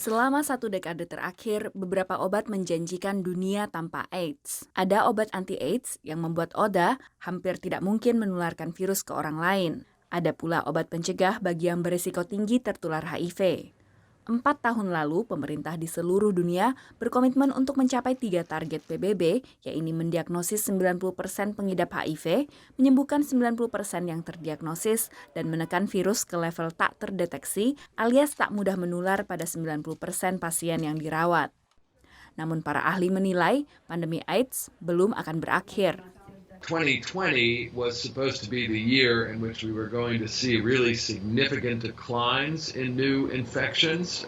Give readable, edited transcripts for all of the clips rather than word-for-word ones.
Selama 1 dekade terakhir, beberapa obat menjanjikan dunia tanpa AIDS. Ada obat anti-AIDS yang membuat ODA hampir tidak mungkin menularkan virus ke orang lain. Ada pula obat pencegah bagi yang berisiko tinggi tertular HIV. 4 tahun lalu, pemerintah di seluruh dunia berkomitmen untuk mencapai 3 target PBB, yaitu mendiagnosis 90% pengidap HIV, menyembuhkan 90% yang terdiagnosis, dan menekan virus ke level tak terdeteksi alias tak mudah menular pada 90% pasien yang dirawat. Namun para ahli menilai pandemi AIDS belum akan berakhir. 2020 was supposed to be the year in which we were going to see really significant declines in new infections,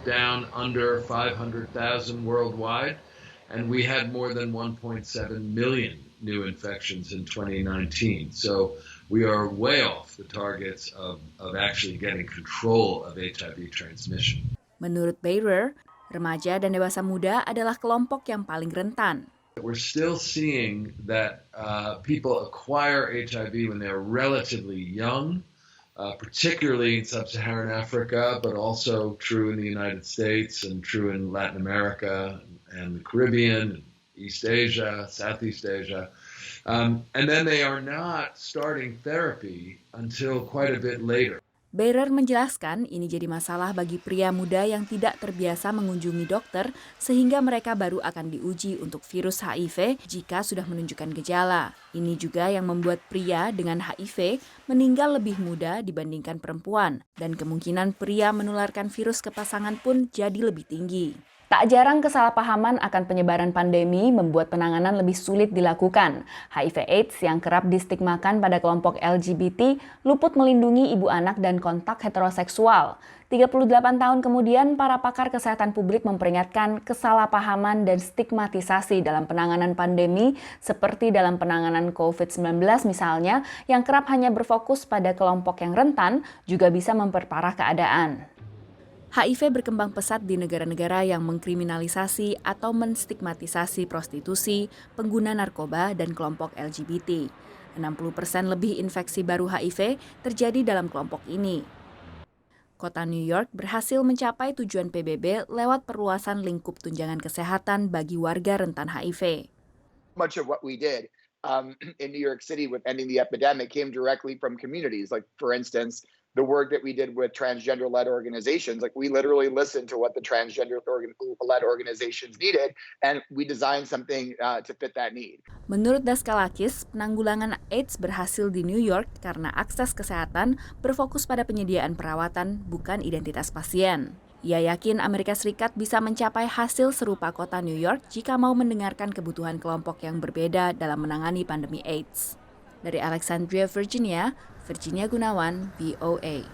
down under 500,000 worldwide, and we had more than 1.7 million new infections in 2019. So we are way off the targets of actually getting control of HIV transmission. Menurut Bayer, remaja dan dewasa muda adalah kelompok yang paling rentan. We're still seeing that people acquire HIV when they're relatively young, particularly in sub-Saharan Africa, but also true in the United States and true in Latin America and the Caribbean, East Asia, Southeast Asia. And then they are not starting therapy until quite a bit later. Bayer menjelaskan ini jadi masalah bagi pria muda yang tidak terbiasa mengunjungi dokter sehingga mereka baru akan diuji untuk virus HIV jika sudah menunjukkan gejala. Ini juga yang membuat pria dengan HIV meninggal lebih muda dibandingkan perempuan dan kemungkinan pria menularkan virus ke pasangan pun jadi lebih tinggi. Tak jarang kesalahpahaman akan penyebaran pandemi membuat penanganan lebih sulit dilakukan. HIV/AIDS yang kerap distigmakan pada kelompok LGBT luput melindungi ibu anak dan kontak heteroseksual. 38 tahun kemudian, para pakar kesehatan publik memperingatkan kesalahpahaman dan stigmatisasi dalam penanganan pandemi seperti dalam penanganan COVID-19 misalnya, yang kerap hanya berfokus pada kelompok yang rentan juga bisa memperparah keadaan. HIV berkembang pesat di negara-negara yang mengkriminalisasi atau menstigmatisasi prostitusi, pengguna narkoba, dan kelompok LGBT. 60% lebih infeksi baru HIV terjadi dalam kelompok ini. Kota New York berhasil mencapai tujuan PBB lewat perluasan lingkup tunjangan kesehatan bagi warga rentan HIV. Much of what we did in New York City with ending the epidemic came directly from communities. Like, for instance, the work that we did with transgender-led organizations, like we literally listened to what the transgender-led organizations needed, and we designed something to fit that need. Menurut Daskalakis, penanggulangan AIDS berhasil di New York karena akses kesehatan berfokus pada penyediaan perawatan, bukan identitas pasien. Ia yakin Amerika Serikat bisa mencapai hasil serupa kota New York jika mau mendengarkan kebutuhan kelompok yang berbeda dalam menangani pandemi AIDS. Dari Alexandria, Virginia Gunawan, VOA.